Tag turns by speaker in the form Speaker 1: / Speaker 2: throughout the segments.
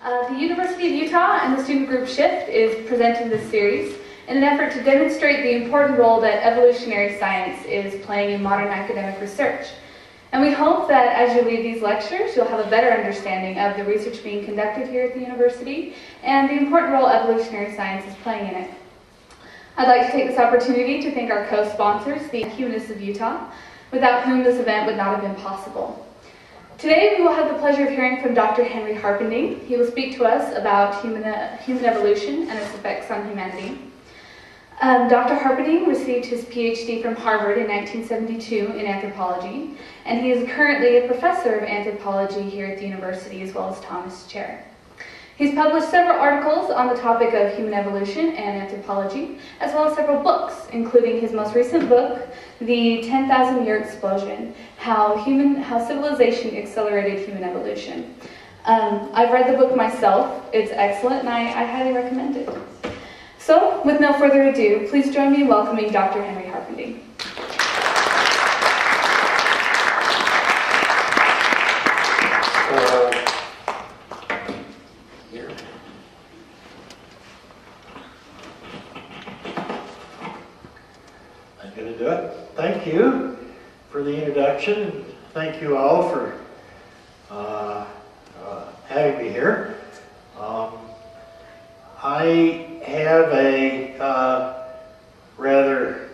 Speaker 1: The University of Utah and the student group Shift is presenting this series in an effort to demonstrate the important role that evolutionary science is playing in modern academic research. And we hope that as you leave these lectures, you'll have a better understanding of the research being conducted here at the university and the important role evolutionary science is playing in it. I'd like to take this opportunity to thank our co-sponsors, the Humanists of Utah, without whom this event would not have been possible. Today we will have the pleasure of hearing from Dr. Henry Harpending. He will speak to us about human evolution and its effects on humanity. Dr. Harpending received his PhD from Harvard in 1972 in anthropology, and he is currently a professor of anthropology here at the university as well as Thomas Chair. He's published several articles on the topic of human evolution and anthropology, as well as several books, including his most recent book, The 10,000-Year Explosion, How Civilization Accelerated Human Evolution. I've read the book myself. It's excellent, and I highly recommend it. So, with no further ado, please join me in welcoming Dr. Henry Harpending.
Speaker 2: I'm going to do it. Thank you for the introduction. Thank you all for having me here. I have a rather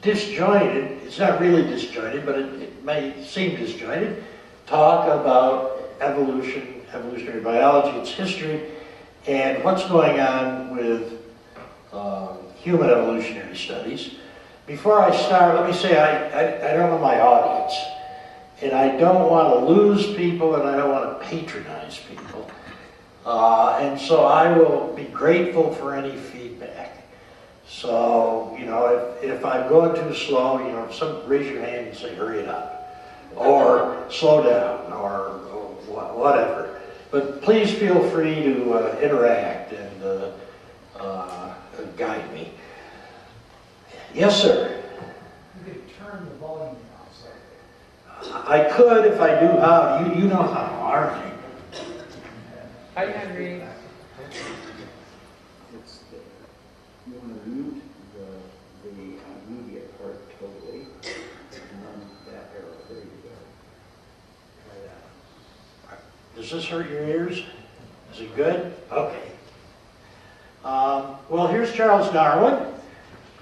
Speaker 2: disjointed, it's not really disjointed, but it may seem disjointed, talk about evolution, evolutionary biology, its history, and what's going on with human evolutionary studies. Before I start, let me say I don't know my audience, and I don't want to lose people, and I don't want to patronize people. And so I will be grateful for any feedback. So, you know, if I'm going too slow, you know, raise your hand and say, hurry it up, or slow down, or whatever. But please feel free to interact and guide me. Yes, sir?
Speaker 3: You could turn the volume down slightly.
Speaker 2: I could if I knew how. You know how, aren't you?
Speaker 4: Hi, Henry.
Speaker 5: You want to mute the media part totally, and then that arrow. There you go. Try that.
Speaker 2: Does this hurt your ears? Is it good? Okay. Well, here's Charles Darwin,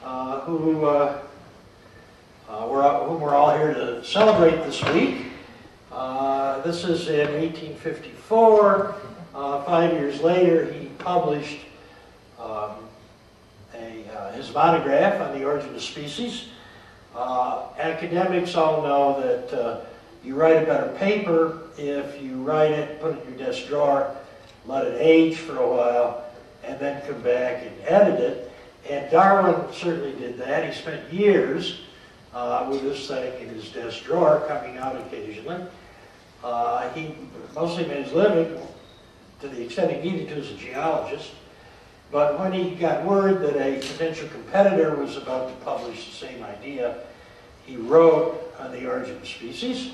Speaker 2: whom we're all here to celebrate this week. This is in 1854. 5 years later, he published his monograph on the origin of species. Academics all know that you write a better paper if you write it, put it in your desk drawer, let it age for a while, and then come back and edit it. And Darwin certainly did that. He spent years with this thing in his desk drawer, coming out occasionally. He mostly made his living, to the extent he needed to, as a geologist. But when he got word that a potential competitor was about to publish the same idea, he wrote on the origin of species.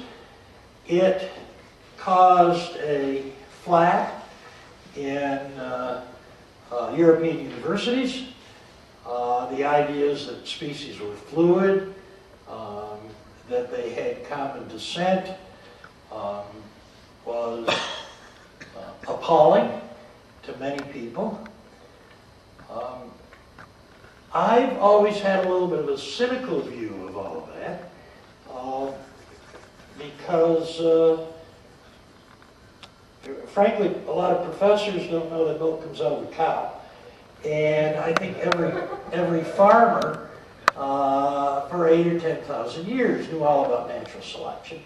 Speaker 2: It caused a flat in European universities. The ideas that species were fluid, that they had common descent, was appalling to many people. I've always had a little bit of a cynical view of all of that, because frankly, a lot of professors don't know that milk comes out of a cow. And I think every farmer for 8,000 or 10,000 years knew all about natural selection,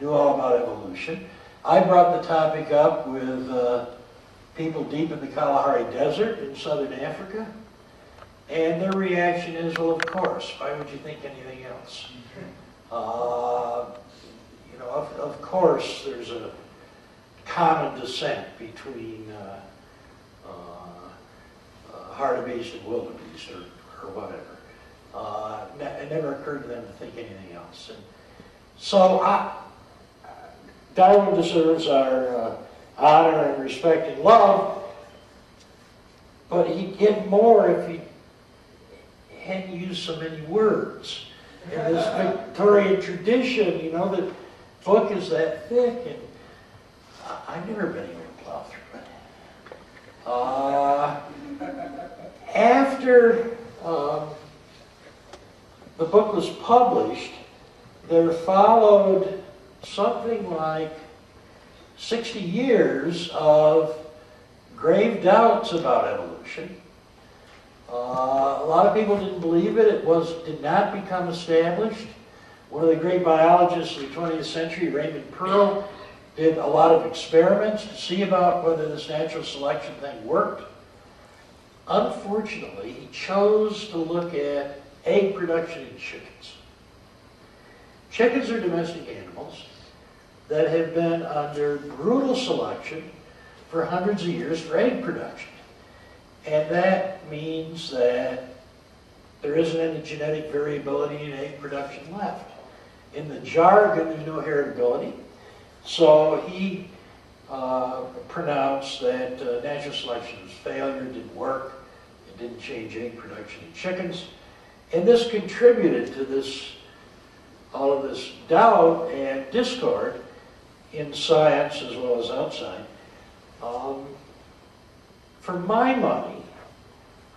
Speaker 2: knew all about evolution. I brought the topic up with people deep in the Kalahari Desert in southern Africa, and their reaction is, well, of course, why would you think anything else? You know, of course there's a common descent between hartebeest and wildebeest, or whatever. It never occurred to them to think anything else. And so Darwin deserves our honor and respect and love, but he'd get more if he hadn't used so many words. In this Victorian tradition, you know, the book is that thick, and I've never been able to plow through it. After the book was published, there followed something like 60 years of grave doubts about evolution. A lot of people didn't believe it. It did not become established. One of the great biologists of the 20th century, Raymond Pearl, did a lot of experiments to see about whether this natural selection thing worked. Unfortunately, he chose to look at egg production in chickens. Chickens are domestic animals that have been under brutal selection for hundreds of years for egg production. And that means that there isn't any genetic variability in egg production left. In the jargon, there's no heritability. So he pronounced that natural selection was a failure, it didn't work, it didn't change egg production in chickens. And this contributed to all of this doubt and discord in science as well as outside. For my money,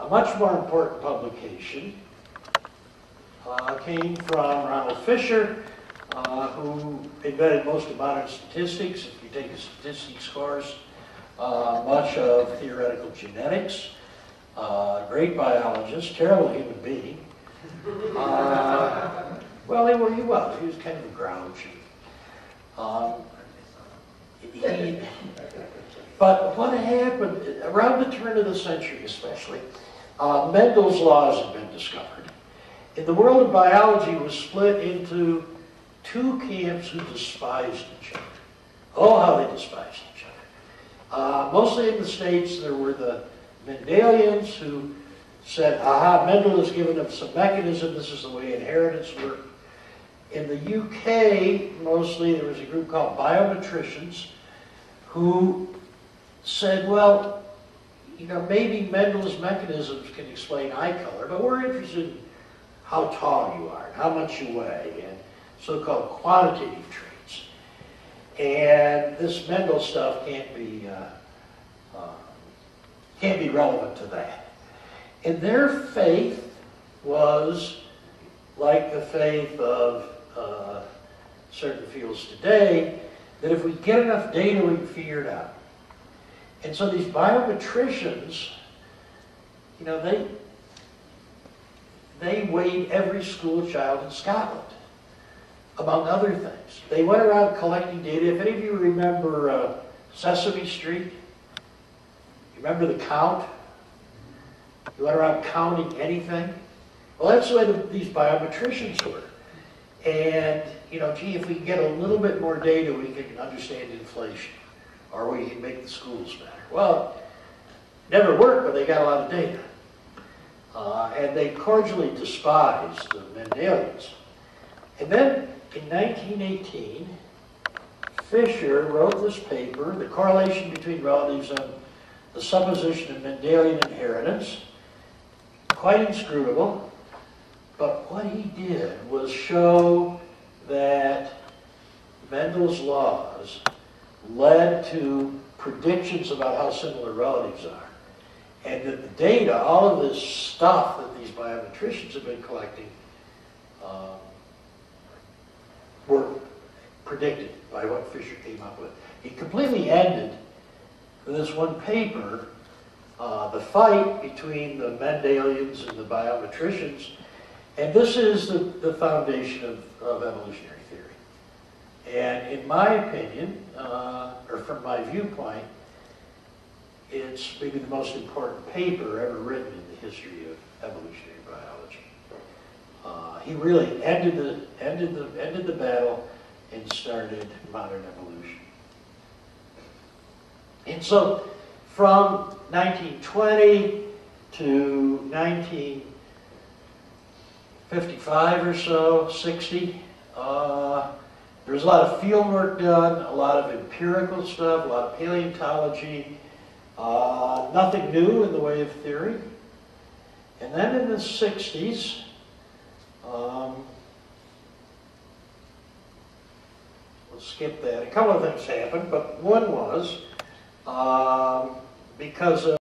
Speaker 2: a much more important publication came from Ronald Fisher, who invented most of modern statistics. If you take a statistics course, much of theoretical genetics, great biologist, terrible human being. Well, he was kind of grouchy. But what happened, around the turn of the century especially, Mendel's laws had been discovered. And the world of biology was split into two camps who despised each other. Oh, how they despised each other. Mostly in the States, there were the Mendelians who said, aha, Mendel has given us some mechanism, this is the way inheritance worked. In the UK, mostly, there was a group called biometricians who said, well, you know, maybe Mendel's mechanisms can explain eye color, but we're interested in how tall you are, and how much you weigh, and so-called quantitative traits. And this Mendel stuff can't be relevant to that. And their faith was like the faith of certain fields today, that if we get enough data, we can figure it out. And so these biometricians, you know, they weighed every school child in Scotland, among other things. They went around collecting data. If any of you remember Sesame Street, you remember the count? You went around counting anything? Well, that's the way these biometricians were. And, you know, gee, if we get a little bit more data, we can understand inflation, or we can make the schools better. Well, it never worked, but they got a lot of data. And they cordially despised the Mendelians. And then, in 1918, Fisher wrote this paper, The Correlation Between Relatives and the Supposition of Mendelian Inheritance. Quite inscrutable. But what he did was show that Mendel's laws led to predictions about how similar relatives are. And that the data, all of this stuff that these biometricians have been collecting, were predicted by what Fisher came up with. He completely ended, with this one paper, the fight between the Mendelians and the biometricians. And this is the foundation of evolutionary theory. And in my opinion, or from my viewpoint, it's maybe the most important paper ever written in the history of evolutionary biology. He really ended the battle and started modern evolution. And so, from 1920 to 1955 or so, 60, there There's a lot of field work done, a lot of empirical stuff, a lot of paleontology, nothing new in the way of theory. And then in the 60s, we'll skip that. A couple of things happened, but one was because of